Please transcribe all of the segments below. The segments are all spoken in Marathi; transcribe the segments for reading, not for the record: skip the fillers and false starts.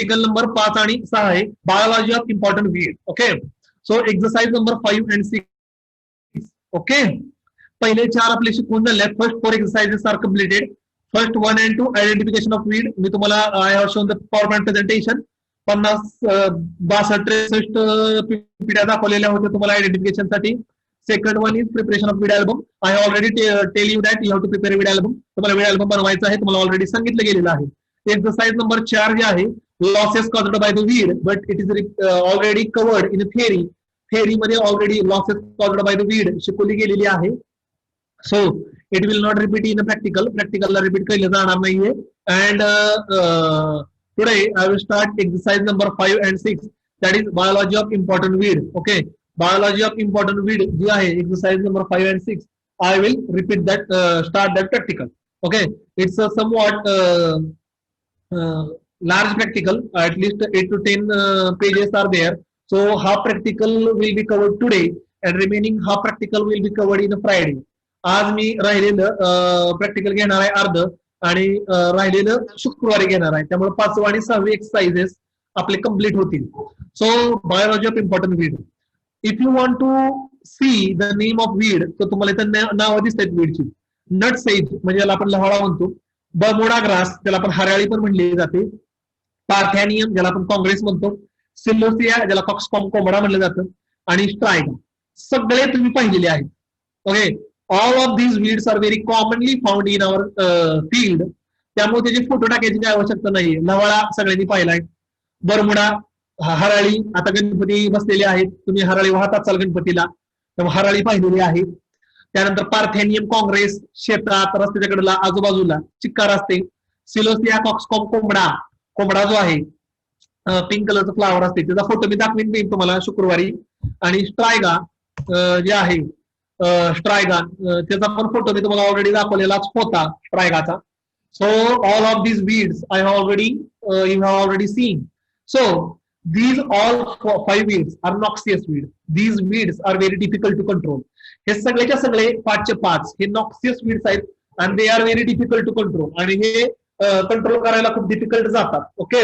प्रॅक्टिकल नंबर 5 आणि 6 आहे biology of important weed. Okay, so exercise number 5 and 6. Okay, पहिले 4 आपले शिकवून झाले. First 4 exercises are completed. First 1 and 2 identification of weed. मी तुम्हाला I have shown the PowerPoint presentation 50 62 पिढ्या दाखवलेल्या होत्या तुम्हाला आयडेंटिफिकेशन साठी. Second one is preparation of weed album. I have already tell you that you have to prepare weed album. तुम्हाला वीड अल्बम बनवायचा आहे, तुम्हाला ऑलरेडी सांगितलं गेलेलं आहे. एक्सरसाइज नंबर 4 जे आहे losses caused by the weed, but it is already covered in theory. Theory मध्ये already losses caused by the weed शिकवली गेलेली आहे. So it will not repeat in practical. प्रॅक्टिकलला रिपीट केलं जाणार नाहीये. And today I will start exercise number 5 and 6, that is biology of important weed. Okay, biology of important weed जी आहे exercise number 5 and 6. I will repeat that, start that practical. Okay, it's a somewhat large practical, at least 8 to 10 pages are there. So half practical will be covered today and remaining half practical will be covered in Friday. आज मी राहिलेलं प्रॅक्टिकल घेणार आहे अर्ध आणि राहिलेलं शुक्रवारी घेणार आहे. त्यामुळे 5वी आणि 6वी एक्सरसाइजेस आपले कम्प्लीट होतील. So biology of important weed. If you want to see the name of weed, तर तुम्हाला इथं नावं दिसतात वीडची. नट सेज म्हणजे ज्याला आपण लहाळा म्हणतो. बर्मुडा ग्रास त्याला आपण हराळी पण म्हणली जाते. पार्थेनियम ज्याला आपण काँग्रेस म्हणतो. सिलोसिया ज्याला कॉक्सकॉम कोंबडा म्हणलं जातं. आणि स्ट्रायगा सगळे तुम्ही पाहिलेले आहेत. Okay, all of these weeds are very commonly found in our field. त्यामुळे त्याचे फोटो टाकायची काही आवश्यकता नाहीये. लवाळा सगळ्यांनी पाहिलाय. बर्मुडा, हराळी आता गणपती बसलेले आहेत, तुम्ही हराळी वाहत असाल गणपतीला, त्यामुळे हराळी पाहिलेली आहे. त्यानंतर पार्थेनियम काँग्रेस शेतात रस्त्याच्या कडेला आजूबाजूला चिक्कार असते. सिलोसिया कॉक्सकॉम कोंबडा जो आहे पिंक कलरचं फ्लावर असते, त्याचा फोटो मी दाखवीन देईन तुम्हाला शुक्रवारी. आणि स्ट्रायगा जे आहे स्ट्रायगा त्याचा पण फोटो मी तुम्हाला ऑलरेडी दाखवलेलाच होता स्ट्रायगाचा. So all of these weeds I have already you have already seen. So these all 5 weeds are noxious weed. These weeds are very difficult to control. हे सगळेच्या सगळे 5चे 5 हे noxious weeds आहेत and they are very difficult to control. आणि हे कंट्रोल करायला खूप डिफिकल्ट जातात. Okay,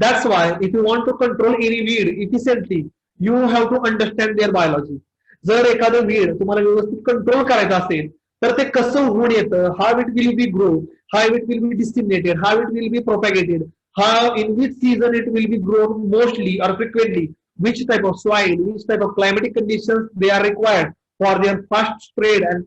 that's why if you want to control any weed efficiently, you have to understand their biology. जर एखादं वीड तुम्हाला व्यवस्थित कंट्रोल करायचं असेल तर ते कसं होऊन येतं, how it will be grow, how it will be disseminated, how it will be propagated, how in which season it will be grown mostly or frequently, which type of soil, which type of climatic conditions they are required for their fast spread and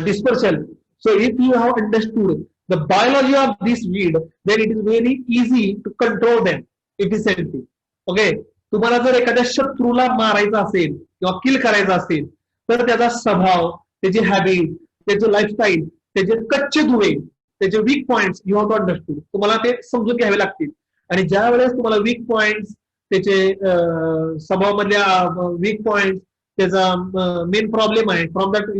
dispersal. So if you have understood the biology of this weed, then it is very easy to control them efficiently. Okay, तुम्हाला जर एखाद्या शत्रूला मारायचं असेल किंवा किल करायचं असेल तर त्याचा स्वभाव, त्याची हॅबिट, त्याचं लाईफस्टाईल, त्याचे कच्चे दुवे, त्याचे weak points you have to understand. तुम्हाला ते समजून घ्यावे लागतील. आणि ज्या वेळेस तुम्हाला वीक पॉइंट्स, त्याचे स्वभावामधल्या वीक पॉइंट्स, त्याचा मेन प्रॉब्लेम आहे, from that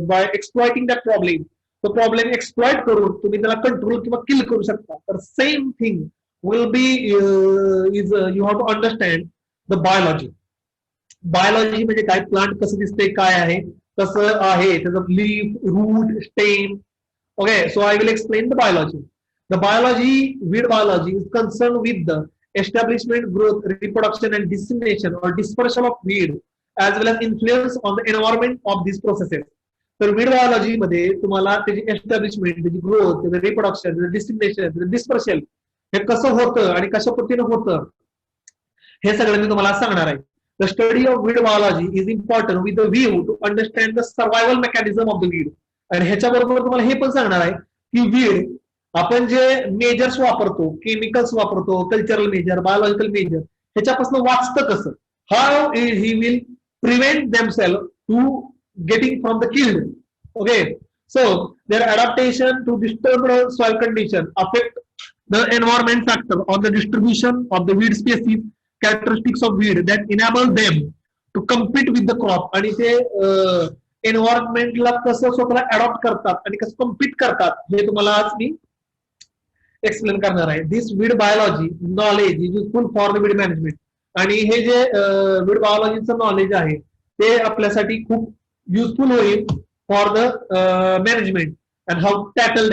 by exploiting that problem, तो प्रॉब्लेम एक्सप्लॉइट करून तुम्ही त्याला कंट्रोल किंवा किल करू शकता. तर same thing will be is you have to understand the biology. Biology म्हणजे काय, प्लांट कसं दिसते, काय आहे, कसं आहे, त्याचं leaf, root, stem. Okay, so I will explain the biology. The biology, weed biology, is concerned with the establishment, growth, reproduction, and dissemination or dispersal of weed, as well as influence on the environment of these processes. तर weed biology मध्ये तुम्हाला त्याची एस्टॅब्लिशमेंट, त्याची ग्रोथ, त्याचं रिप्रोडक्शन, त्याचं डिस्टिमिनेशन, त्याचं डिस्पर्शन हे कसं होतं आणि कशा पद्धतीनं होतं हे सगळं मी तुम्हाला सांगणार आहे. The study of weed biology is important with the view to understand the survival mechanism of the weed. आणि ह्याच्याबरोबर तुम्हाला हे पण सांगणार आहे की वीड आपण जे मेजर्स वापरतो, केमिकल्स वापरतो, कल्चरल मेजर, बायोलॉजिकल मेजर, ह्याच्यापासून वाचतं कसं, how he will prevent themselves to getting from the killed. Okay, so there adaptation to disturbed soil condition affect the environment factor on the distribution of the weed species, characteristics of weed that enable them to compete with the crop. आणि ते एन्व्हायरमेंटला कसं स्वतःला अडॉप्ट करतात आणि कसं कम्पीट करतात हे तुम्हाला आज मी एक्सप्लेन करणार आहे. This weed biology knowledge is useful for the weed management. आणि हे जे वीड बायोलॉजीचं नॉलेज आहे ते आपल्यासाठी खूप युजफुल होईल for the management and how tackle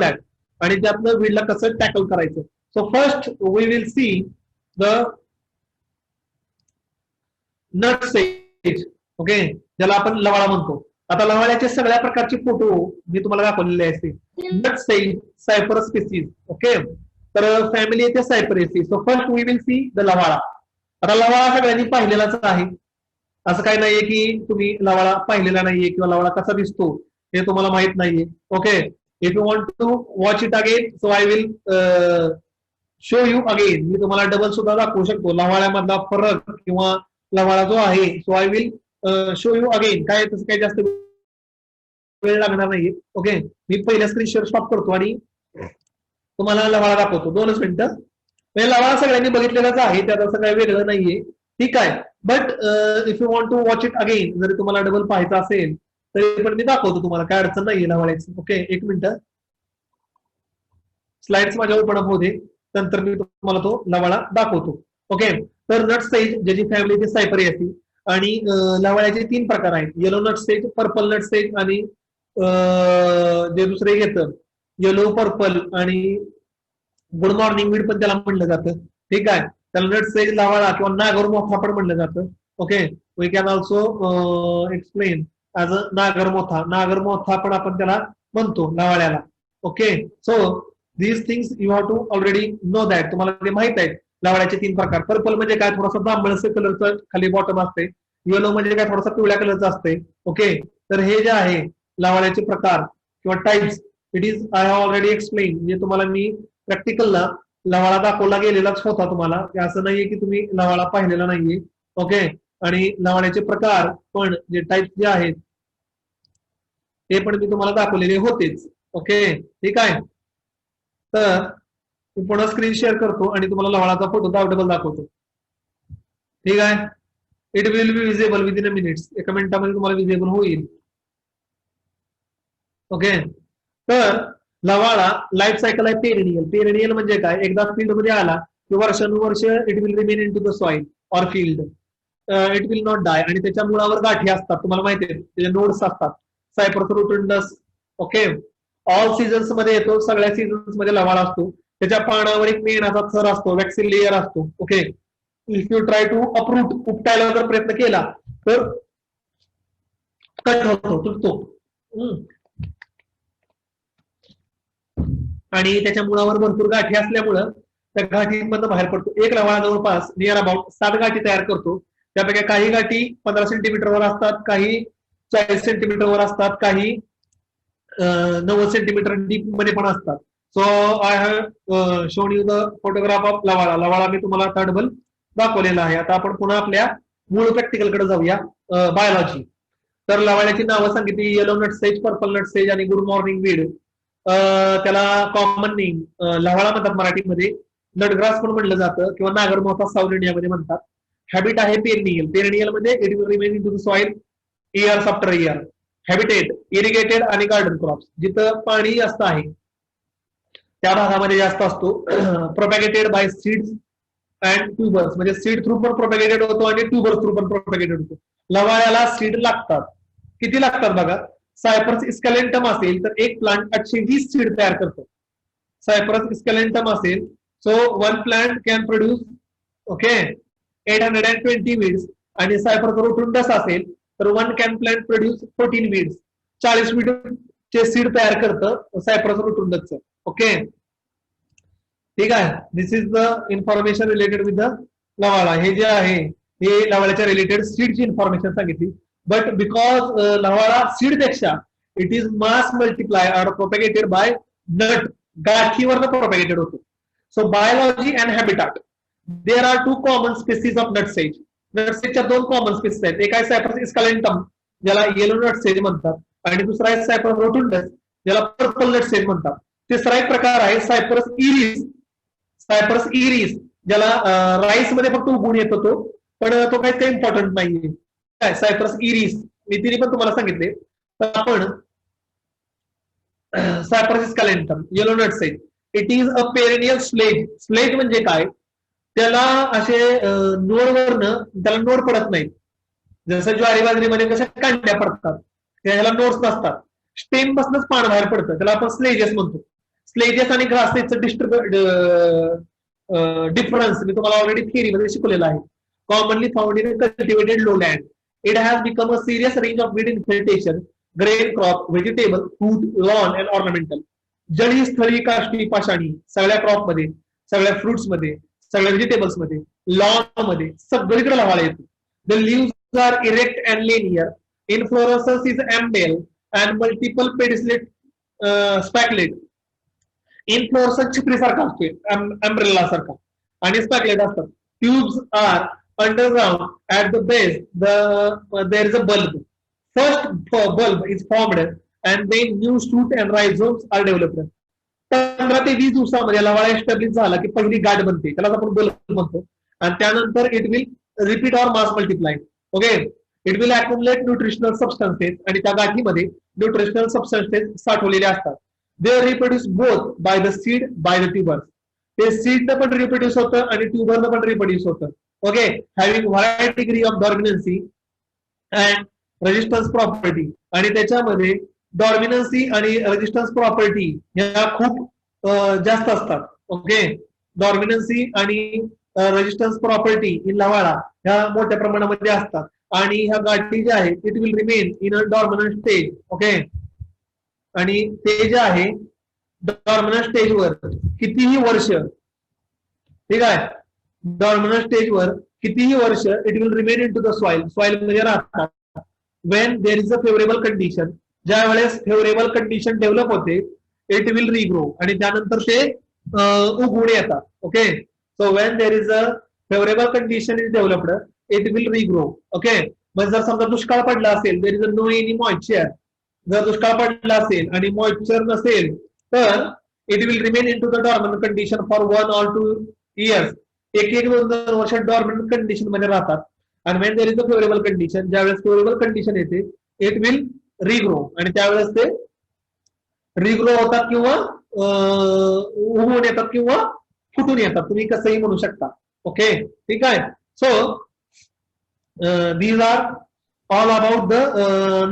that. आणि त्यातनं वीडला कसं टॅकल करायचं So first we will see the nut सेज. ओके, ज्याला आपण लवाळा म्हणतो. आता लवाळ्याचे सगळ्या प्रकारचे फोटो मी तुम्हाला दाखवलेले असते. नट सेज, सायपरस स्पीसीज. ओके, तर फॅमिली येते Cyperaceae. So first we will see the lavala. आता लवाळा सगळ्यांनी पाहिलेलाच आहे, असं काही नाहीये की तुम्ही लवाळा पाहिलेला नाहीये किंवा लवाळा कसा दिसतो हे तुम्हाला माहित नाहीये. Okay, if you want to watch it again, so I will show you again. मी तुम्हाला डबल सुद्धा दाखवू शकतो लवाळ्यामधला फरक किंवा लवाळा जो आहे. So I will show you again. काय तसं काही जास्त वेळ लागणार नाहीये. ओके, मी पहिल्या स्क्रीन शेअर स्टॉप करतो आणि तुम्हाला लवाळा दाखवतो. 2च मिनिटं. लवाळा सगळ्यांनी बघितलेलाच आहे, त्यात असं काही वेगळं नाहीये. ठीक आहे, but if you want to watch it again, जरी तुम्हाला डबल पाहायचं असेल तरी पण मी दाखवतो तुम्हाला, काय अडचण नाहीये लवाळ्याची. Okay, 1 minute. स्लाइड्स माझ्या ओपन अप होते, नंतर मी तुम्हाला तो लवाळा दाखवतो. ओके, तर नट सेज ज्याची फॅमिली सायपरेसी आणि लवाळ्याचे 3 प्रकार आहेत. Yellow nut says, purple nut says आणि जे दुसरे घेतं येलो, पर्पल आणि गुड मॉर्निंग वीड पण त्याला म्हणलं जातं. ठीक आहे, त्याला नट सेज लवाळा किंवा नागर मोथा पण म्हणलं जातं. Okay, we can also explain as a nagar motha. नागर मोथा पण आपण त्याला म्हणतो लवाळ्याला. Okay, so these things you have to already know that. तुम्हाला ते माहित आहे लवाळ्याचे 3 प्रकार. पर्पल म्हणजे काय, थोडासा जांभळसर कलरचं खाली बॉटम असते. येलो म्हणजे काय, थोडासा पिवळ्या कलरचं असते. ओके, तर हे जे आहे लवाळ्याचे प्रकार किंवा types, it is I have already explain. म्हणजे तुम्हाला मी प्रॅक्टिकलला लवाळा दाखवला गेलेलाच होता तुम्हाला, असं नाहीये की तुम्ही लवाळा पाहिलेला नाहीये. ओके, आणि लवाळ्याचे प्रकार पण जे टाइप्स जे आहेत ते पण मी तुम्हाला दाखवलेले होतेच. ओके, ठीक आहे. तर मी पुन्हा स्क्रीन शेअर करतो आणि तुम्हाला लवाळाचा फोटो डबल दाखवतो. ठीक आहे, it will be visible within a minutes. 1 मिनिटामध्ये तुम्हाला विजिबल होईल. ओके, तर लवाळा लाईफ सायकल आहे पेरिनियल. पेरिनियल म्हणजे काय, एकदा फील्ड मध्ये आला की वर्षानुवर्ष it will remain in to the soil or field. It will not die. आणि त्याच्या मुळावर गाठी असतात, तुम्हाला माहिती आहे, त्याचे नोड्स असतात. सायप्रस रोटुंडस. ओके, ऑल सीझन्स मध्ये येतो, सगळ्या सीझन्स मध्ये लवाळा असतो. त्याच्या पानावर एक मेणाचा थर असतो, वॅक्सिन लेअर असतो. Okay, if you try to uproot, उपटायला जर प्रयत्न केला तर कट होतो, तुटतो. आणि त्याच्या मुळावर भरपूर गाठी असल्यामुळं त्या गाठींमधून बाहेर पडतो. एक लवाळा जवळपास नियर अबाउट 7 गाठी तयार करतो. त्यापैकी काही गाठी 15 सेंटीमीटरवर असतात, काही 40 सेंटीमीटरवर असतात, काही 90 सेंटीमीटर डीप मध्ये पण असतात. So I have shown you the photograph of lavala. लवाळा मी तुम्हाला आता डबल दाखवलेला आहे. आता आपण पुन्हा आपल्या मूळ प्रॅक्टिकलकडे जाऊया, बायोलॉजी. तर लवाळ्याची नावं सांगितली, yellow nut says, purple nut says आणि गुड मॉर्निंग वीड. त्याला कॉमन नेम लवाळा म्हणतात मराठीमध्ये, नटग्रास पण म्हणलं जातं किंवा नागरमोथा साऊथ इंडियामध्ये म्हणतात. हॅबिट आहे पेरिनियल. पेरिनियल म्हणजे it will remain in to the soil years after year. Habitat irrigated आणि गार्डन क्रॉप्स, जिथं पाणी जास्त आहे त्या भागामध्ये जास्त असतो. Propagated by seeds and tubers, म्हणजे सीड थ्रू पण प्रोपॅगेटेड होतो आणि ट्यूबर्स थ्रू पण प्रोपॅगेटेड होतो. लवाळ्याला सीड लागतात. किती लागतात बघा, सायप्रस इस्कॅलेंटम असेल तर एक प्लांट 820 सीड तयार करतो. सायप्रस इस्कॅलेंटम असेल, so 1 plant can produce okay 820 weeds. आणि सायप्रस रोटुंडस असेल तर 1 कॅन प्लांट प्रोड्यूस 14 वीड्स. 40 वीडचे सीड तयार करतं सायप्रस रोटुंडसचं. ओके, ठीक आहे. This is the information related with the lavala. हे जे आहे हे लवाळ्याच्या रिलेटेड सीडची इन्फॉर्मेशन सांगितली. बट बिकॉज लवाळा सीड पेक्षा it is mass multiply are propagated by nut, गाठीवर प्रोपॅगेटेड होतो. So biology and हॅबिटाट, there are 2 common species of nutsedge. नटसेजच्या 2 कॉमन स्पेसिस आहेत. एक आहे सायप्रस इस्कॅलेंटम, ज्याला येलो नटसेज म्हणतात, आणि दुसरा आहे सायप्रस रोटुंडस, ज्याला पर्पल नटसेज म्हणतात. तिसरा एक प्रकार आहे सायप्रस इरिस. सायप्रस इरिस ज्याला राईस मध्ये फक्त उगवून येतो तो, पण तो काही इम्पॉर्टंट नाहीये. काय सायप्रस इरिस मी तिने पण तुम्हाला सांगितले. तर आपण Cyperus esculentum, yellow nutsedge, it is a perennial sledge. Sledge म्हणजे काय, त्याला असे नोडवरनं त्याला नोड पडत नाहीत. जसं ज्वारी बाजरीमध्ये कशा कांड्या पडतात, त्याला नोड्स नसतात. स्टेम पासूनच पान बाहेर पडतं, त्याला आपण स्लेजेस म्हणतो. स्लेजेस आणि ग्रासेसचं डिफरन्स मी तुम्हाला ऑलरेडी थिअरीमध्ये शिकवलेला आहे. Commonly found in cultivated low land. It has become a serious range of weed infestation, grain crop, vegetable, food, lawn and ornamental. जळी, स्थळी, काष्टी, पाषाणी सगळ्या क्रॉप मध्ये, सगळ्या फ्रुट्स मध्ये, सगळ्या व्हेजिटेबल्स मध्ये, लॉन मध्ये सगळीकडे लवाळा येतो. The leaves are erect and linear. Inflorescence is umbel and multiple pedicellate spikelet. Inflorescence छत्रीसारखा असतोय, अम्ब्रेला सारखा, आणि स्पॅकलेट असतात. Tubes are underground. At the base, there is a bulb. First bulb is formed, and then new shoot and rhizomes are developed. 15 ते 20 दिवसामध्ये लवाळा एस्टॅब्लिश झाला की पहिली गाठ बनते, त्याला आपण बल्ब म्हणतो. आणि त्यानंतर it will repeat or mass multiply. Okay, it will accumulate nutritional substances, आणि त्या गाठीमध्ये न्यूट्रिशनल सबस्टन्सेस साठवलेले असतात. They reproduce both by the seed by the tubers. ते सीडनं पण रिप्रोड्यूस होतं आणि ट्युबरनं पण रिप्रोड्यूस होतं. Okay, having wide degree of dormancy and resistance property. आणि त्याच्यामध्ये डॉर्मिनन्सी आणि रेजिस्टन्स प्रॉपर्टी ह्या खूप जास्त असतात. ओके, डॉर्मिनन्सी आणि रेजिस्टन्स प्रॉपर्टी इन लवाळा ह्या मोठ्या प्रमाणामध्ये असतात. आणि ह्या गाठी ज्या आहेत it will remain in a dormant stage. Okay, आणि ते जे आहे डॉर्मिनंट स्टेजवर कितीही वर्ष, ठीक आहे, डॉर्मिनंट स्टेजवर कितीही वर्ष it will remain in to the soil, soil मध्ये राहतात. When there is a favourable condition, ज्या वेळेस फेवरेबल कंडिशन डेव्हलप होते इट विल रिग्रो, आणि त्यानंतर ते उगवून येतात. Okay, so when there is a favourable condition is developed it will regrow. Okay, मग जर समजा दुष्काळ पडला असेल, there is a no any moisture, जर दुष्काळ पडला असेल आणि मॉइश्चर नसेल तर it will remain in to the dormant condition for 1 or 2 years. एक 2 वर्ष डॉर्मंट कंडिशन मध्ये राहतात. आणि Wien there is a favourable condition, ज्यावेळेस फेवरेबल कंडिशन येते इट विल रिग्रो, आणि त्यावेळेस ते रिग्रो होतात किंवा उगवून येतात किंवा फुटून येतात, तुम्ही कसंही म्हणू शकता. ओके, ठीक आहे. So these are all about the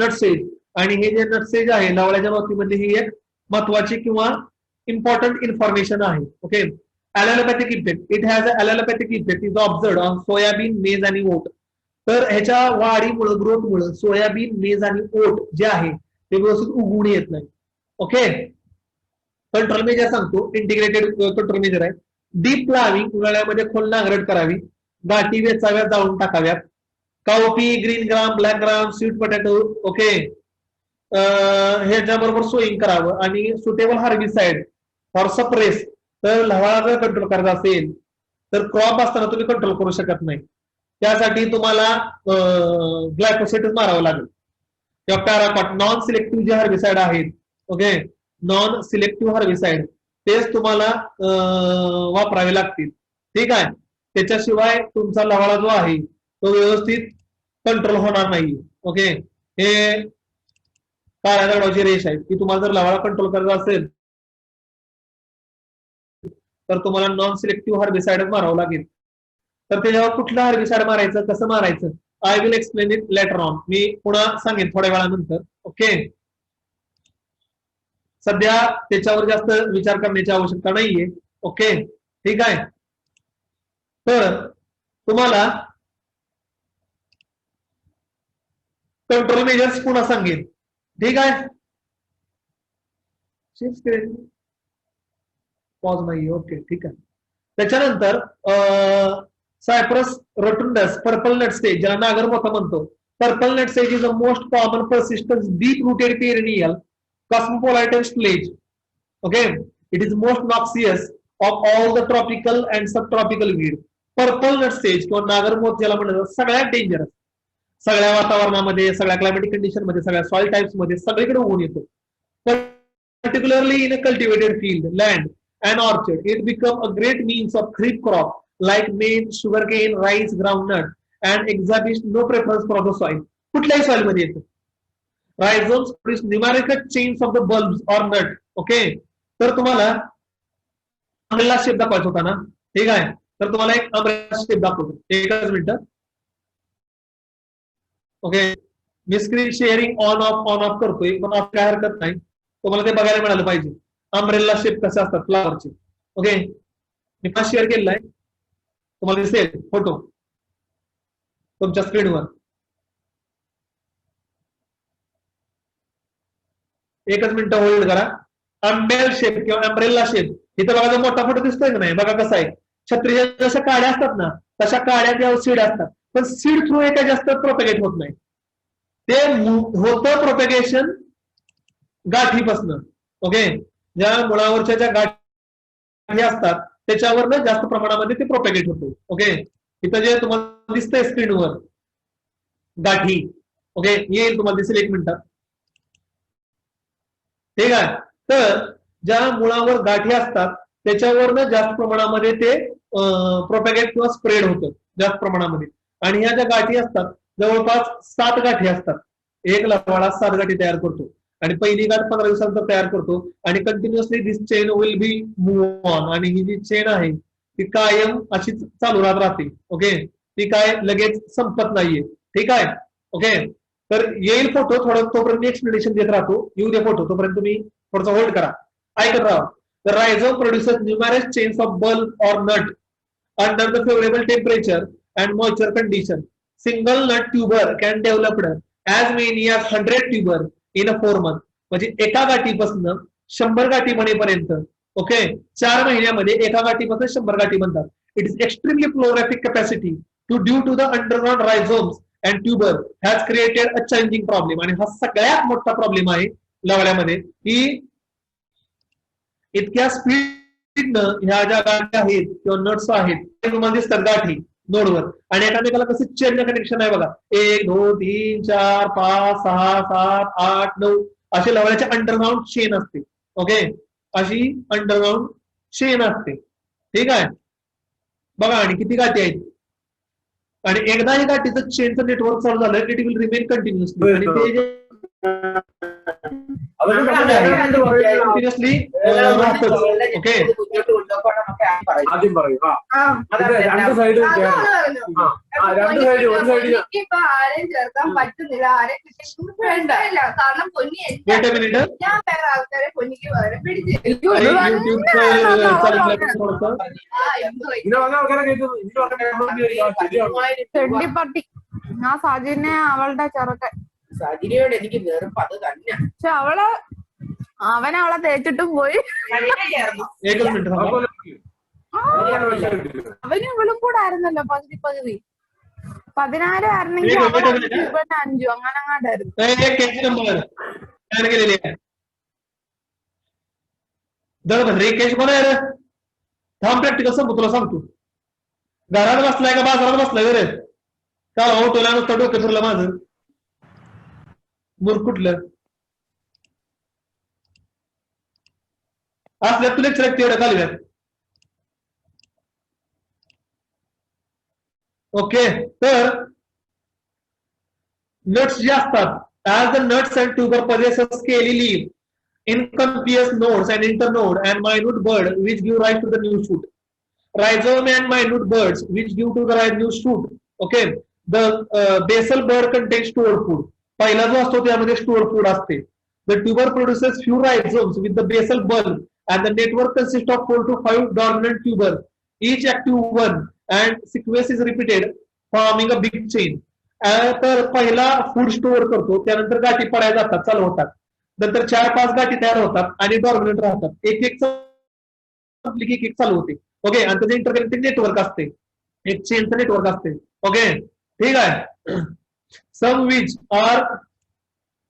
nutsedge. आणि हे जे नटसेज आहे लवळ्याच्या बाबतीमध्ये ही एक महत्वाची किंवा इम्पॉर्टंट इन्फॉर्मेशन आहे. Okay, allopathic effect. It has a allopathic effect is observed on soybean, maize आणि ओट. तर ह्याच्या वाढीमुळे, ग्रोथमुळे सोयाबीन, मेज आणि ओट जे आहे ते व्यवस्थित उगवून येत नाही. ओके, कंट्रोल मेजर सांगतो, इंटिग्रेटेड कंट्रोल मेजर आहे. डीप प्लाविंग, उन्हाळ्यामध्ये खोल नांगरट करावी, गाठी वेचाव्या, जाळून टाकाव्यात. काउपी, ग्रीन ग्राम, ब्लॅक ग्राम, स्वीट पोटॅटो. ओके, ह्याच्याबरोबर सोईंग करावं. आणि सुटेबल हार्बिसाइड फॉर सप्रेस. तर लवाळा जर कंट्रोल करायचा असेल तर क्रॉप असताना तुम्ही कंट्रोल करू शकत नाही, त्यासाठी तुम्हाला ग्लायफोसेटच मारावं लागेल किंवा पॅराकॉट. नॉन सिलेक्टिव्ह जे हार्बिसाइड आहेत, ओके, नॉन सिलेक्टिव्ह हार्बिसाइड तेच तुम्हाला वापरावे लागतील. ठीक आहे, त्याच्याशिवाय तुमचा लवाळा जो आहे तो व्यवस्थित कंट्रोल होणार नाही. ओके, हे काळ्या दगडाची रेष आहे की तुम्हाला जर लवाळा कंट्रोल करायचा असेल तर तुम्हाला नॉन सिलेक्टिव्ह हार्बिसाइड मारावं लागेल. तर त्याच्यावर कुठलं हार्बिसाइड मारायचं, कसं मारायचं, I will explain it later on. मी पुन्हा सांगेन थोड्या वेळानंतर. ओके, सध्या त्याच्यावर जास्त विचार करण्याची आवश्यकता नाहीये. ओके, ठीक आहे. तर तुम्हाला कंट्रोल मेजर्स पुन्हा सांगेन. ठीक आहे, पॉज नाही. ओके, ठीक आहे. त्याच्यानंतर cyperus rotundus, purple nut sedge, ज्याला नागरमोथा म्हणतो. Purple nut stage is the most common persistence deep rooted perennial cosmopolitan stage. Okay, it is most noxious of all the tropical and subtropical weed. Purple nut sedge किंवा नागरमोथ ज्याला म्हणतात सगळ्यात डेंजरस, सगळ्या वातावरणामध्ये, सगळ्या क्लायमॅटिक कंडिशन मध्ये, सगळ्या सॉइल टाइप्स मध्ये सगळीकडे उगवून येतो. Particularly in a cultivated field, land and orchard, it become a great means of kharif crop like maize, sugarcane, rice, groundnut and exhibit no preference for the soil. कुठल्याही सॉइल मध्ये येतो. Rhizomes produce numerical chains of the bulbs or nut. Okay, तर तुम्हाला अम्ब्रेला शेप दाखवायचा होता ना, ठीक आहे. तर तुम्हाला एक अम्ब्रेला शेप दाखवतो, एकच मिनिट. ओके, मी स्क्रीन शेअरिंग ऑन ऑफ करतोय, पण काय हरकत नाही, तुम्हाला ते बघायला मिळालं पाहिजे अम्ब्रेला शेप कसे असतात फ्लावरचे. ओके, मी पण शेअर केलेला आहे, तुम्हाला दिसेल फोटो तुमच्या स्क्रीनवर. एकच मिनिट होल्ड करा. अम्ब्रेल शेप किंवा अम्ब्रेला शेप, इथं बघा जो मोठा फोटो दिसतोय का नाही, बघा कसा आहे, छत्रीच्या जशा काड्या असतात ना तशा काड्या त्या सीड असतात, पण सीड थ्रू एका जास्त प्रोपेगेट होत नाही. ते होतं प्रोपेगेशन गाठीपासनं. ओके, ज्या मुळावरच्या ज्या गाठी असतात त्याच्यावरनं जास्त प्रमाणामध्ये ते प्रोपेगेट होते. ओके, इथं जे तुम्हाला दिसतंय स्क्रीनवर गाठी, ओके, येईल तुम्हाला दिसेल एक मिनिटात. ठीक आहे, तर ज्या मुळावर गाठी असतात त्याच्यावरनं जास्त प्रमाणामध्ये ते प्रोपेगेट किंवा स्प्रेड होतं जास्त प्रमाणामध्ये. आणि ह्या ज्या गाठी असतात जवळपास 7 गाठी असतात. एक लवाळा 7 गाठी तयार करतो आणि पहिली गाठ 15 दिवसांनंतर तयार करतो आणि continuously this chain will be move on. आणि ही जी चेन आहे ती कायम अशीच चालू राहत राहते. ओके, ती काय लगेच संपत नाहीये. ठीक आहे, ओके. तर येईल फोटो, थोडं तोपर्यंत एक्सप्लेनेशन देत राहतो. येऊ दे फोटो, तोपर्यंत तुम्ही थोडंसं होल्ड करा, ऐकत राहा. The rhizome produces numerous chains of bulb or nut under the favorable temperature and moisture condition. Single nut tuber can develop as many as 100 tuber in a 4 month. म्हणजे एका गाठीपासून 100 गाठी बनेपर्यंत, ओके, 4 महिन्यामध्ये एका गाठीपासून 100 गाठी बनतात. इट इज एक्स्ट्रीमली फ्लोग्राफिक capacity to due to the underground rhizomes and tuber has created a challenging problem. आणि हा सगळ्यात मोठा प्रॉब्लेम आहे लवळ्यामध्ये की इतक्या स्पीडनं ह्या ज्या गाठी आहेत किंवा नट्स आहेत ते तुम्हाला दिसतात गाठी नोडवर, आणि एकामेकाला कसं चेन कनेक्शन आहे बघा, 1 2 3 4 5 6 7 8 9 असे लवळ्याचे अंडरग्राउंड चेन असते. ओके, अशी अंडरग्राउंड चेन असते. ठीक आहे, बघा आणि किती गाठी आहेत. आणि एकदा ही गाठीचं चेनचं नेटवर्क चालू झालं इट विल रिमेन कंटिन्युअसली. आणि ते जे कंटिन्युअसली राहतं. ओके, ആദ്യം പറയൂ. രണ്ട് സൈഡ് രണ്ട് സൈഡ് ഒരു സൈഡ് ഇപ്പൊ ആരെയും ചേർക്കാൻ പറ്റുന്നില്ല, ആരെയും വേണ്ട. കാരണം പൊന്നി wait a minute. ഞാൻ വേറെ ആൾക്കാരെ പൊന്നിക്ക് പകരം പിടിച്ച് ഇതിനെ വന്ന ആൾക്കാരെ തെണ്ടിപ്പട്ടി ആ സജിനെ അവളുടെ ചെറുക്കൻ സജിനയോട് എനിക്ക് വെറുപ്പ് അത് തന്നെ. പക്ഷെ അവനവളെ തേച്ചിട്ടും പോയി. एकच मिनिट थांबा. അവനും ഇവളും കൂടെ ആയിരുന്നല്ലോ പകുതി 16 ആയിരുന്നെങ്കിൽ wait a അവളെ minute. 5 അങ്ങനെ അങ്ങാണ്ടായിരുന്നു. एक केस नंबर तयार केलेली आहे. दळभद्र एक केस कोण आहे रे? थांब, प्रॅक्टिकल संपू तुला सांगतो. घरात बसलाय का बाजारात बसलाय रे? का हो तुला नुसतं डोकं फिरलं माझं मूर्ख कुठलं असल्या तुला तेवढं घालूयात. ओके, तर नट्स जे असतात, as the nuts and tuber possess a scaly leaf, inconspicuous nodes and internode and minute bud which give rise to the new shoot. Rhizome and minute buds which give to the new shoot. Okay, the basal bud contains stored food. पहिला जो असतो त्यामध्ये stored food असते. The tuber produces few rhizomes with the basal bulb and the network consists of 4 to 5 dominant tuber, each active one, and sequence is repeated forming a big chain. तर पहिला फूड स्टोअर करतो, त्यानंतर गाठी पडायला जातात, चालू होतात, नंतर 4-5 गाठी तयार होतात आणि डॉर्मिनंट राहतात. एक एक चालू होते. ओके, आणि त्याचं इंटरकनेक्टेड नेटवर्क असते, एक चेनचं नेटवर्क असते. ओके, ठीक आहे. Some which are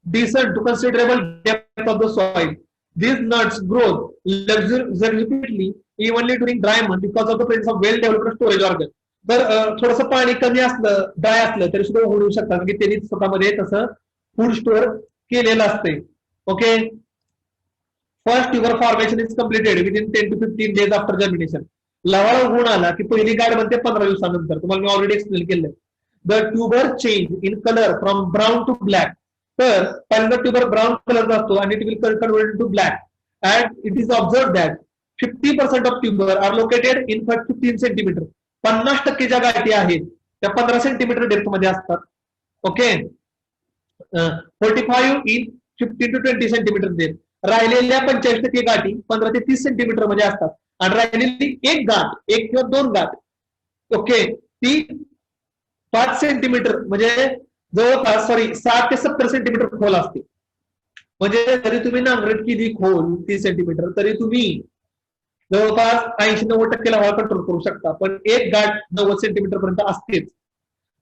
decent to considerable depth of the soil. These nuts grow luxuriantly evenly during dry month because of the presence of well-developed storage organ. तर थोडंसं पाणी कमी असलं, ड्राय असलं तरी सुद्धा होऊ शकतात की त्यांनी स्वतःमध्ये तसं फूड स्टोअर केलेलं असते. Okay, first tuber formation is completed within 10 to 15 days after germination. लवाळ उगवून आला की पहिली गाठ बनते 15 दिवसानंतर. तुम्हाला मी ऑलरेडी एक्सप्लेन केलं. The tuber change in colour from brown to black. तर पहिल्यांदा ट्युबर ब्राऊन कलरचा असतो आणि it will convert to black. And it is observe that 50% of tuber are located in 15 centimetre. 50% ज्या गाठी आहेत त्या 15 सेंटीमीटर डेप्थ मध्ये असतात. Okay, 45 in 15 to 20 centimetre depth राहिलेल्या 45% गाठी 15 ते 30 सेंटीमीटर मध्ये असतात आणि राहिलेली एक गाठ, एक किंवा दोन गाठ, ओके, ती 5 सेंटीमीटर म्हणजे जवळपास 60 ते 70 सेंटीमीटर खोल असते. म्हणजे जरी तुम्ही नांगरट केली खोल 30 सेंटीमीटर तरी तुम्ही जवळपास 80-90% हवा कंट्रोल करू शकता. पण एक गाठ 90 सेंटीमीटर पर्यंत असतेच,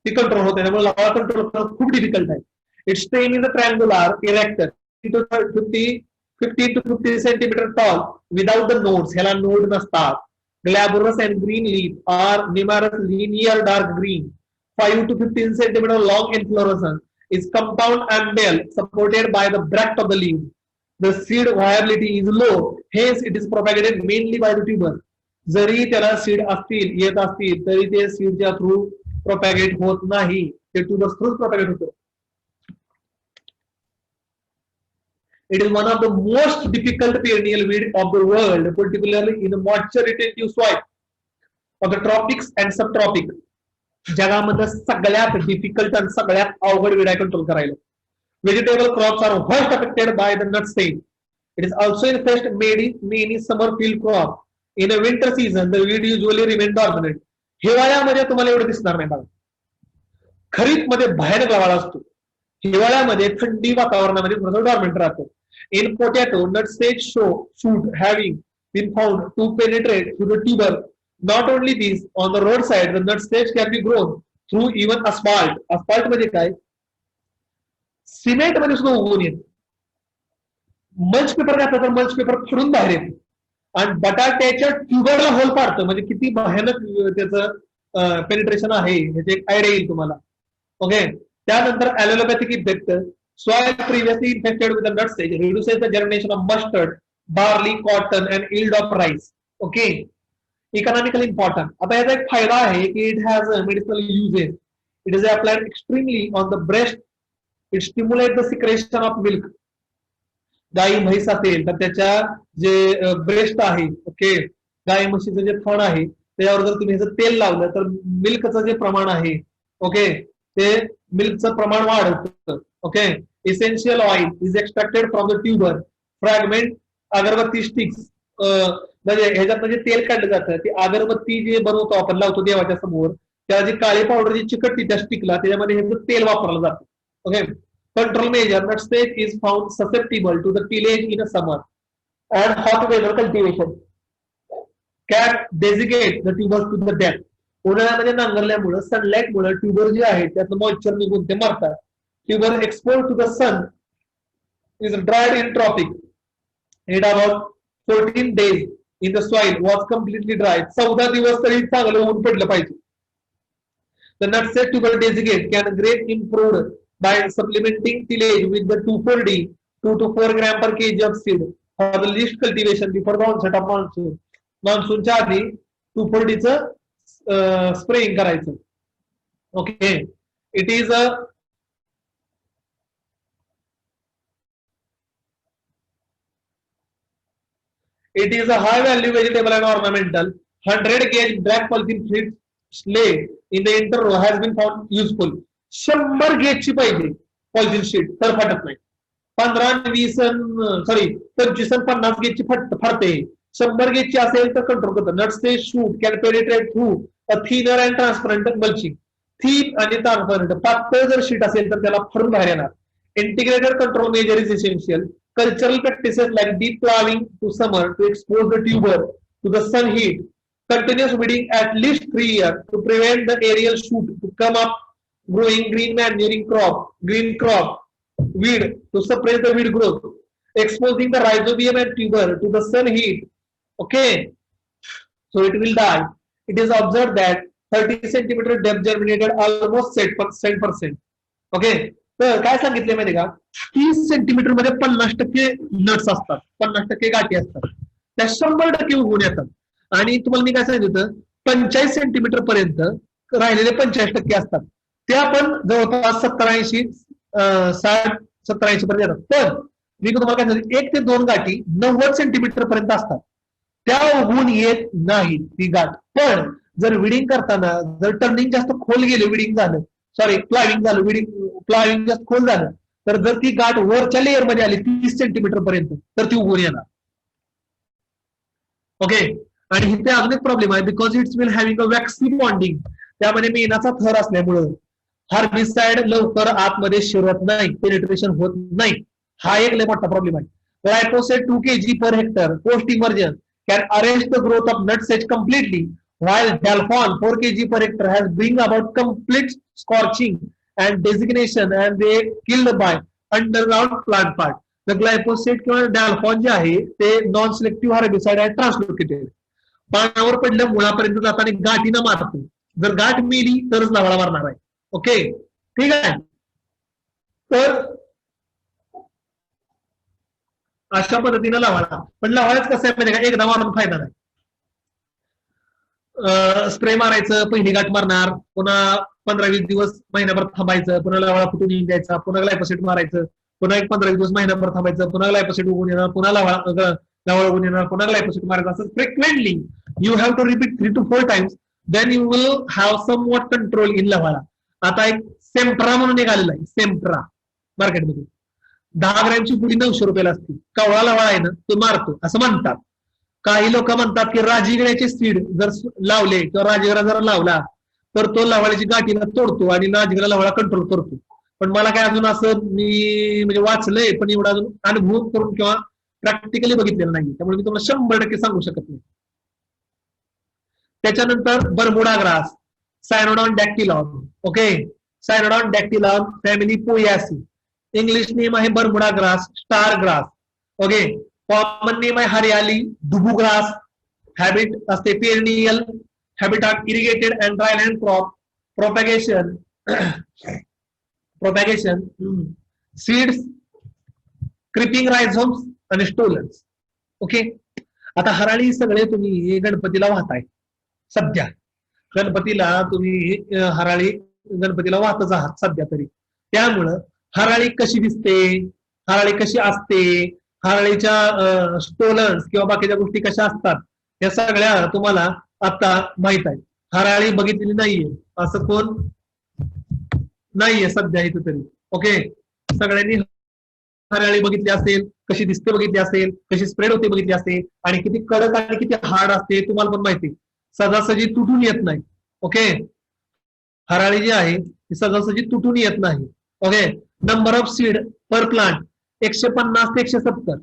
ती कंट्रोल होते. त्यामुळे हवा कंट्रोल करणं खूप डिफिकल्ट आहे. It's stem in the triangular erector 15 to 50 centimetre tall without the nodes, ह्याला नोड नसतात. Glabrous and green leaf are numerous linear dark green 5 to 15 centimeter long inflorescence is compound umbel supported by the bract of the leaf. The seed viability is low, hence it is propagated mainly by the tuber. जरी त्याला सीड असतील येत असतील तरी ते सीडच्या थ्रू प्रोपॅगेट होत नाही, ते ट्यूबर्स थ्रू प्रोपॅगेट होतं. It is one of the most difficult perennial weed of the world, particularly in the moisture retentive soil of the tropics and subtropics. जगामध्ये सगळ्यात डिफिकल्ट आणि सगळ्यात अवघड विडा कंट्रोल करायला. Vegetable crops are worst affected by the nut stem. It is also infest many summer field crop. In a winter season the weed usually remain dormant. हिवाळ्यामध्ये तुम्हाला एवढं दिसणार नाही बघा. खरीप मध्ये भयानक लवाळा असतो, हिवाळ्यामध्ये थंडी वातावरणामध्ये थोडंसं डॉर्मंट राहतं. In potato nut sedge shoot having been found to penetrate through the tuber. Not only this, on the roadside, the nut stage can be grown through even asphalt. Asphalt मध्ये काय, सिमेंट मध्ये सुद्धा उगवून येत. मल्च पेपर घातला तर मल्च पेपर फुडून बाहेर येते आणि बटाट्याच्या ट्युबरला होल पाडतं. म्हणजे किती भयानक त्याचं पेनिट्रेशन आहे ह्याची एक आयडिया येईल तुम्हाला. ओके, त्यानंतर allopathic effect. Soil previously infected with the nut stage reduces the germination of mustard, barley, cotton and yield of rice. Okay. Economically important. आता याचा एक फायदा आहे की it has medicinal uses. It is applied extremely on the breast. It stimulate the secretion of milk. गाई म्हैस असेल तर त्याच्या जे ब्रेस्ट आहे, ओके, गाई म्हशीचं जे फण आहे त्याच्यावर जर तुम्ही ह्याचं तेल लावलं तर मिल्कचं जे प्रमाण आहे, ओके, ते मिल्कचं प्रमाण वाढतं. Okay, essential oil is extracted from the tuber. Fragment अगरबत्ती स्टिक्स, म्हणजे ह्याच्यात जे तेल काढलं जातं ते अगरबत्ती जे बनवतो आपण लावतो देवाच्या समोर, त्याला जी काळी पावडर जी चिकटती त्या स्टिकला त्याच्यामध्ये ह्याचं तेल वापरलं जातं. Okay, control measure. Nut stage is found susceptible to the tillage in a summer and hot weather cultivation can desiccate the tubers to the death. उन्हाळ्यामध्ये नांगरल्यामुळे सनलाईटमुळे ट्यूबर जे आहे त्यातलं मॉइश्चर निघून ते मरतात. Tuber exposed to the sun is dried in tropic. It about 14 days in the soil was completely dried. 14 दिवस तरी चांगलं ऊन पडलं पाहिजे. The nut set tuber desiccate can great improved by supplementing tillage with the 2,4-D 2 to 4 gram per kg of seed for the least cultivation before the onset of monsoon. मान्सूनच्या आधी 2,4-D चं स्प्रेइंग करायचं. Okay, it is a It is a high value vegetable and ornamental. 100 gauge black polythene sheet slate in the interrow has been found useful. 100 gauge ची पाहिजे पॉलिथिन शीट तर फाटत नाही. 15-20 25 50 गेजची फाटते. 100 गेजची असेल तर कंट्रोल करतं. Nut sedge shoot can penetrate through a thinner and transparent mulching. Thin आणि ट्रान्सपरंट पातळ जर शीट असेल तर त्याला फडून बाहेर येणार. Integrated control measure is essential. Cultural practices like deep plowing to summer to expose the tuber to the sun heat. Continuous weeding at least 3 years to prevent the aerial shoot to come up. Growing green manuring crop weed to suppress the weed growth. Exposing the rhizobium and tuber to the sun heat. Okay, so it will die. It is observed that 30 centimeter depth germinated almost 7%. Okay. तर काय सांगितले माहिती का, 30 सेंटीमीटर मध्ये 50% नट्स असतात, 50% गाठी असतात, त्या 100% उगवून येतात. आणि तुम्हाला मी काय सांगितलं, 45 सेंटीमीटर पर्यंत राहिलेले 45% असतात, त्या पण जवळपास 70-80 70-80 पर्यंत येतात. पण मी तुम्हाला काय सांगितलं, 1 ते 2 गाठी 90 सेंटीमीटर पर्यंत असतात, त्या उगवून येत नाही ती गाठ. पण जर विडिंग करताना जर टर्निंग जास्त खोल गेले, विडिंग झालं, प्लाविंग झालं, प्लाविंग जास्त खोल झालं तर जर ती गाठ वरच्या लेअर मध्ये आली 30 सेंटीमीटर पर्यंत तर ती उगवून येणार. ओके. आणि इथे अजून एक प्रॉब्लेम आहे, because it's will having a waxy bonding, त्यामध्ये मेणाचा थर असल्यामुळं हार्बिसाइड लवकर आतमध्ये शिरत नाही, पेनिट्रेशन होत नाही. हा एक लय मोठा प्रॉब्लेम आहे. Glyphosate 2 kg per hectare post emergence can arrest the growth of nutsedge completely, while Dalphon 4 kg per hectare has bring about complete scorching and designation and they killed by underground plant part. The glyphosate किंवा Dalphon जे आहे ते नॉन सिलेक्टिव्ह हार्बिसाइड आहे, ट्रान्सलोकेटेड. पानावर पडल्या मुळापर्यंत जाताना गाठीनं मारतो. जर गाठ मेली तरच लावळा मारणार आहे. ओके, ठीक आहे. तर अशा पद्धतीने लावाळा. पण लावाळाच कसं आहे माहिती का, एकदा मारून फायदा नाही. स्प्रे मारायचं, पहिली गाठ मारणार, पुन्हा 15-20 दिवस महिनाभर थांबायचं, पुन्हा लावाळा फुटून येऊन द्यायचा, पुन्हा ग्लायफोसेट मारायचं, पुन्हा एक 15-20 दिवस महिनाभर थांबायचं, पुन्हा ग्लायफोसेट उगवून येणार, पुन्हा लावाळा उगवून येणार, पुन्हा ग्लायफोसेट मारायचं. असं frequently you have to repeat 3 to 4 times, then you will have some what control in lavala. आता एक सेम्प्रा म्हणून एक आलेला आहे, सेम्प्रा मार्केटमध्ये 10 ग्रॅमची पुडी 900 रुपयाला असते. कवळा लावाळा आहे ना, तो मारतो असं म्हणतात. काही लोक म्हणतात की राजगिऱ्याचे सीड जर लावले किंवा राजगिरा जर लावला तर तो लावाळ्याची गाठीला तोडतो आणि राजगिरा लावाळा कंट्रोल करतो. पण मला काय अजून असं मी म्हणजे वाचलंय, पण एवढा अजून अनुभव करून किंवा प्रॅक्टिकली बघितलेलं नाही, त्यामुळे मी तुम्हाला 100% सांगू शकत नाही. त्याच्यानंतर Bermuda grass, Cynodon dactylon. Okay, Cynodon dactylon family Poaceae. English name आहे Bermuda grass, star grass. Okay, common name आहे हरियाली, दुबू ग्रास. हॅबिट असते perennial, habitat irrigated and dryland crop. Propagation seeds, creeping rhizomes आणि स्टोलन्स. ओके, आता हराळी सगळे तुम्ही गणपतीला वाहताय. सध्या गणपतीला तुम्ही हराळी गणपतीला वाहतच आहात सध्या तरी. त्यामुळं हराळी कशी दिसते, हराळी कशी असते, हराळीच्या स्टोलन्स किंवा बाकीच्या गोष्टी कशा असतात, या सगळ्या तुम्हाला आता माहित आहे. हराळी बघितलेली नाहीये असं कोण नाहीये सध्या इथं तरी. ओके, सगळ्यांनी हराळी बघितली असेल, कशी दिसते बघितली असेल, कशी स्प्रेड होते बघितली असेल, आणि किती कडक आणि किती हार्ड असते तुम्हाला पण माहिती. सहजासहजी तुटून येत नाही. ओके, हराळी जी आहे ती सहजासहजी तुटून येत नाही. Okay, number of seed per plant 150 ते 170.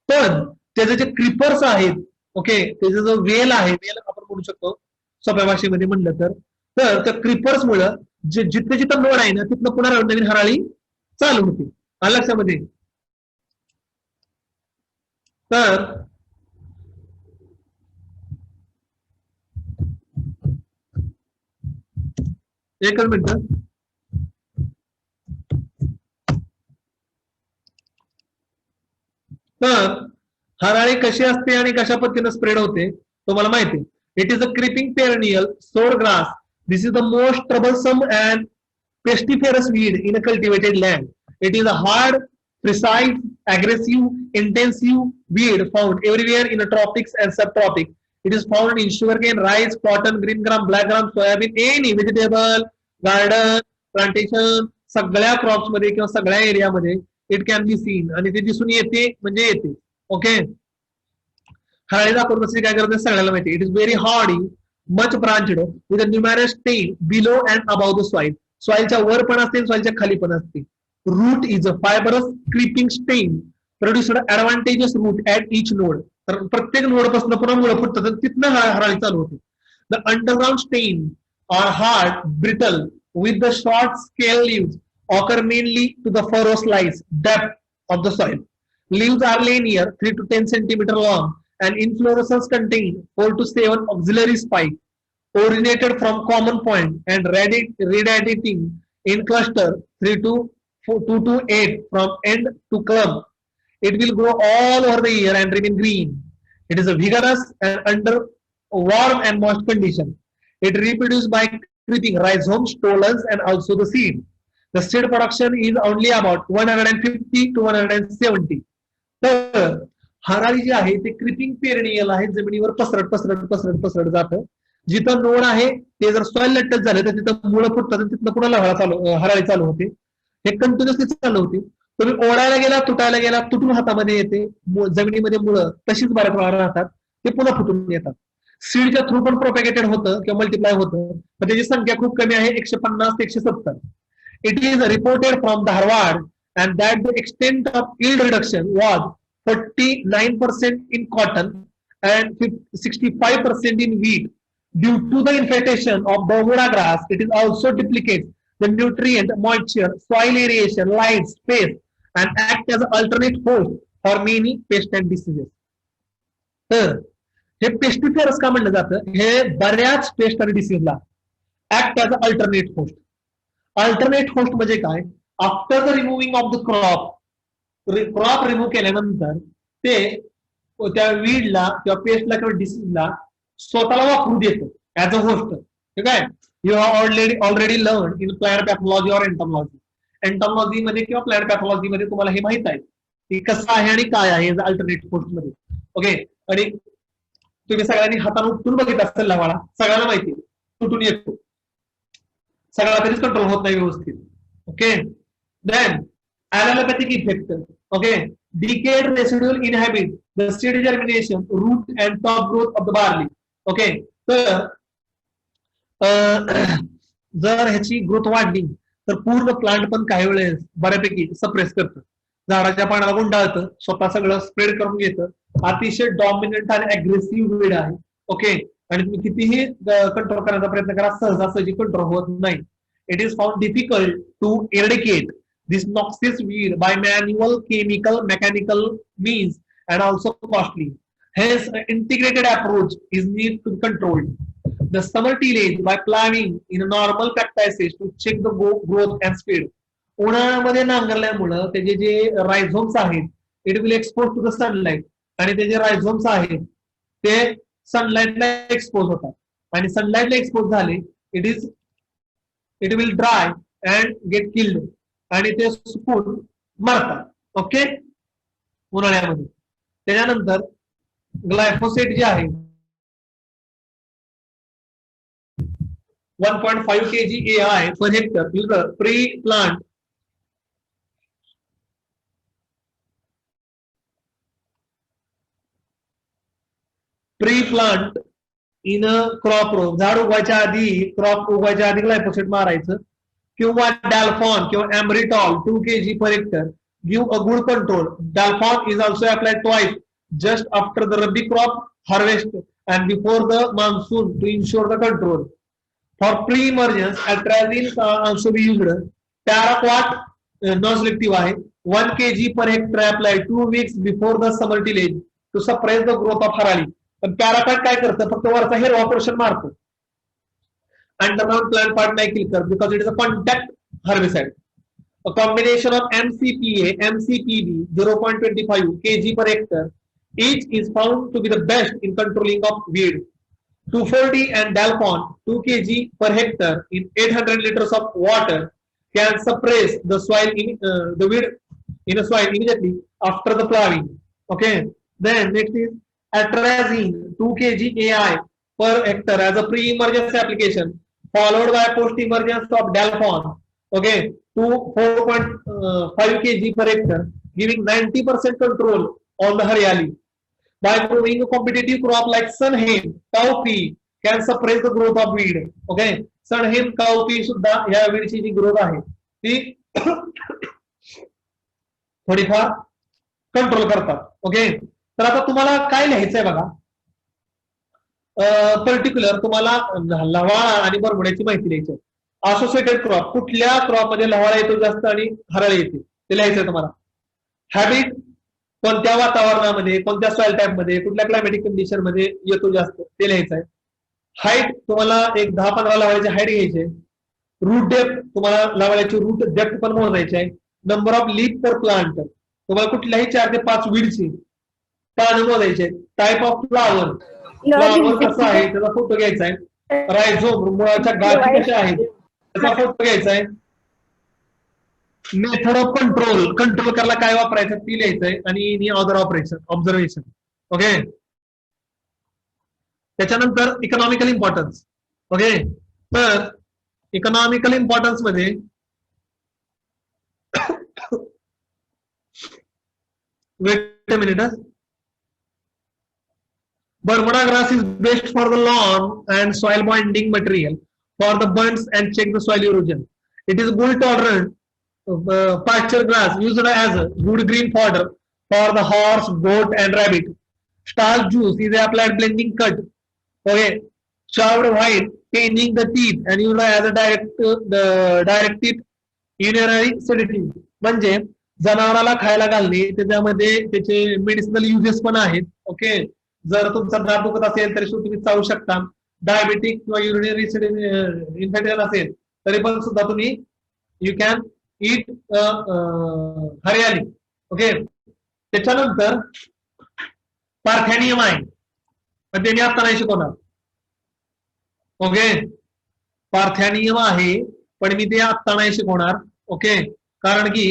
पण त्याचे जे क्रिपर्स आहेत, ओके, त्याचा जो वेल आहे, वेल आपण म्हणू शकतो सोप्या भाषेमध्ये म्हणलं तर त्या क्रिपर्स मुळे जिथे जिथं नोड आहे ना तिथनं पुन्हा नवीन हराळी चालू होते. लक्षामध्ये. तर एकच मिनिट. तर हराळी कशी असते आणि कशा पद्धतीने स्प्रेड होते तुम्हाला माहिती. इट इज अ क्रिपिंग पेरनियल सोड grass. This is the most troublesome and pestiferous weed in a cultivated land. It is a hard, precise, aggressive, intensive weed found everywhere in the tropics and subtropics. It is found in sugarcane, rice, cotton, green gram, black gram, soybean, any vegetable, garden, plantation, सगळ्या क्रॉप्स मध्ये किंवा सगळ्या एरियामध्ये इट कॅन बी सीन, आणि ते दिसून येते म्हणजे येते. ओके, हराळी दाखवून कसं काय करते सगळ्याला माहिती. It is very hardy, much branched with a numerous stem below and about the soil. सॉइलच्या वर पण असते, सॉइलच्या खाली पण असते. Root is a fibrous creeping stem produced advantages root at each node. तर प्रत्येक नोड पासून पुन्हा मुळे फुटतात, तिथनं हराळी चालू होते. The underground stem are hard, brittle with the short scale leaves occur mainly to the furrow slice depth of the soil. Leaves are linear 3 to 10 centimeter long and inflorescence contain 4 to 7 auxiliary spikes originated from common point and radiating in cluster 3 to 2 to 8 from end to clump. It will grow all over the year and remain green. It is a vigorous and under warm and moist condition. It reproduces by creeping rhizomes, stolons, and also the seed. The seed production is only about 150 to 170. तर हराळी जी आहे ते क्रिपिंग पेरनियल आहे, जमिनीवर पसरत पसरत पसरत पसरत जातं. जिथं नोड आहे ते जर सॉइल टच झालं तर तिथं मुळं फुटतात आणि तिथनं पुन्हा हराळी चालू होते. हे कंटिन्युअसली चालू होते. तुम्ही ओढायला गेला, तुटायला गेला, तुटून हातामध्ये येते, जमिनीमध्ये मुळं तशीच बऱ्याच वेळा राहतात, ते पुन्हा फुटून येतात. सीडच्या थ्रू पण प्रोपॅगेटेड होतं किंवा मल्टिप्लाय होतं, पण त्याची संख्या खूप कमी आहे, 150 ते 170. It is reported from Dharwad and that the extent of yield reduction was 49% in cotton and 65% in wheat. Due to the infestation of Bermuda grass, it is also duplicates the nutrient, moisture, soil aeration, light, space, and act as an alternate host for many pests and diseases. तर हे पेस्टिफायर्स का म्हणलं जातं, हे बऱ्याच पेस्ट आणि डिसीजला act as a alternate host. Alternate host म्हणजे काय? After the removing of the crop remove केल्यानंतर ते त्या वीडला किंवा पेस्टला किंवा डिसीजला स्वतःला वापरू देतो ऍज अ होस्ट. ठीक आहे. You have already learn in plant pathology और एंटॉमॉलॉजी. एंटॉमॉलॉजी मध्ये किंवा प्लांट पॅथॉलॉजी मध्ये तुम्हाला हे माहित आहे की कसं आहे आणि काय आहे अल्टरनेट होस्ट मध्ये. ओके. आणि तुम्ही सगळ्यांनी हाताने उपटून बघितलं असेल लवाळा, सगळ्यांना माहिती तुटून येतो, सगळा तरीच कंट्रोल होत नाही व्यवस्थित. Okay. Then allelopathic effect. Okay, decayed residual inhibit the seed germination, root and top growth of the barley. Okay, तर जर ह्याची ग्रोथ वाढली तर पूर्ण प्लांट पण काही वेळेस बऱ्यापैकी सप्रेस करतं, झाडाच्या पानाला गुंडाळतं, स्वतः सगळं स्प्रेड करून घेतं. अतिशय डॉमिनंट आणि अग्रेसिव्ह वेड आहे. ओके. आणि तुम्ही कितीही कंट्रोल करण्याचा प्रयत्न करा, सहजासहजी कंट्रोल होत नाही. It is found difficult to eradicate this noxious weed by manual, chemical, mechanical means and also costly. Hence, an integrated approach is needed to be controlled. The summer tillage by plowing in a normal practices to check the growth and speed. उन्हाळ्यामध्ये नांगरल्यामुळं त्याचे जे रायझोम्स आहेत, it will expose to the sunlight, आणि त्याचे रायझोम्स आहेत ते सनलाइटला एक्सपोज होतात, आणि सनलाइटला एक्सपोज झाले it will dry and get killed, आणि ते सुकून मरतात. ओके. उन्हाळ्यामध्ये. त्याच्यानंतर ग्लायफोसेट जे आहे 1.5 kg AI per hectare pre-plant in crop row. झाड उगवायच्या आधी, क्रॉप उगवायच्या आधी ग्लायफोसेट मारायचं, किंवा डॅल्फॉन किंवा एम्ब्रिटॉल 2 kg per hectare give a good control. Dalphon is also applied twice, just after the rabi crop harvest and before the monsoon to ensure the control. For pre-emergence, atrazine also be used. Paraquat non-selective आहे, 1 kg per hectare applied 2 weeks before the summer tillage to suppress the growth of हराळी. पण पॅराक्वाट काय करतं, फक्त वरचा हेर ऑपरेशन मारतो. Underground plant part may kill because it is a contact herbicide. A combination of MCPA, MCPB 0.25 kg per hectare each is found to be the best in controlling of weed. 2,4-D and Dalphon 2 kg per hectare in 800 liters of water can suppress the soil the weed in a soil immediately after the plowing. Okay. Then next is atrazine 2 kg AI per hectare as a pre-emergency application, followed by post-emergence of Dalphon, okay, to 4.5 kg per hectare, giving 90% control on the Haryali. By growing a competitive crop like Sunhane, cowpea can suppress the growth of weed. Okay, Sunhane, cowpea सुद्धा या weedची जी ग्रोथ आहे ती थोडीफार कंट्रोल करतात. ओके. तर आता तुम्हाला काय लिहायचंय बघा, पर्टिक्युलर तुम्हाला लवाळा आणि बरमुड्याची माहिती द्यायची आहे. असोसिएटेड क्रॉप, कुठल्या क्रॉप मध्ये लवाळा येतो जास्त आणि हरळ येते ते लिहायचंय तुम्हाला. हॅबिट, कोणत्या वातावरणामध्ये, कोणत्या सॉइल टाईप मध्ये, कुठल्या क्लायमॅटिक कंडिशन मध्ये येतो जास्त ते लिहायचं आहे. हाईट, तुम्हाला एक 10-15 लावायची हाईट घ्यायची आहे. रूट डेप्थ, तुम्हाला लावायची रूट डेप्थ पण मोजायची आहे. Number of leaf per plant, तुम्हाला कुठल्याही 4 ते 5 वीडची पानं मोजायचे. टाईप ऑफ फ्लावर, फ्लावर कसं आहे त्याचा फोटो घ्यायचा आहे. रायझोम, मुळाच्या गाठी कशा आहेत त्याचा फोटो घ्यायचा आहे. मेथड ऑफ कंट्रोल, कंट्रोल करायला काय वापरायचं ती लिहायचंय, आणि अदर ऑपरेशन ऑब्झर्वेशन. ओके. त्याच्यानंतर इकॉनॉमिकल इम्पॉर्टन्स. ओके. तर इकॉनॉमिकल इम्पॉर्टन्स मध्ये Wait a minute. Bermuda grass is best for the lawn and soil binding material for the bunds and check the soil erosion. It is good tolerant pasture grass used as a good green fodder for the horse, goat, and rabbit. Starch juice is applied blending cut. Okay, shaved white, staining the teeth and used as a directed urinary sedative. म्हणजे जनावराला खायला घालणे त्याच्यामध्ये त्याचे मेडिसिनल युजेस पण आहेत. ओके, जर तुमचा दात दुखत असेल तरी तुम्ही चावू शकता. डायबेटिक किंवा युरिनरी इन्फेक्शन असेल तरी पण सुद्धा तुम्ही यू कॅन ईट हरियाली. ओके, त्याच्यानंतर पार्थेनियम आहे पण ते मी आता नाही शिकवणार. ओके, पार्थेनियम आहे पण मी ते आता नाही शिकवणार. ओके, कारण की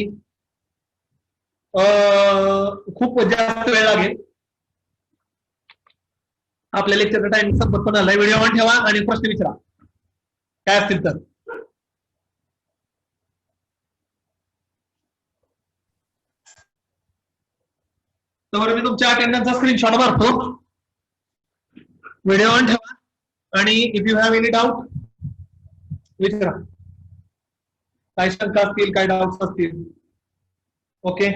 खूप जास्त वेळ लागेल. आपल्या लेक्चरचा टाइमिंग संपत पण आलाय. व्हिडिओ ऑन ठेवा आणि प्रश्न विचारा काय असतील तर. तर मी तुमच्या अटेंडन्सचा स्क्रीनशॉट मारतो. व्हिडिओ ऑन ठेवा आणि if you have any doubt विचारा. काय शंका असतील काय डाऊट्स असतील. ओके.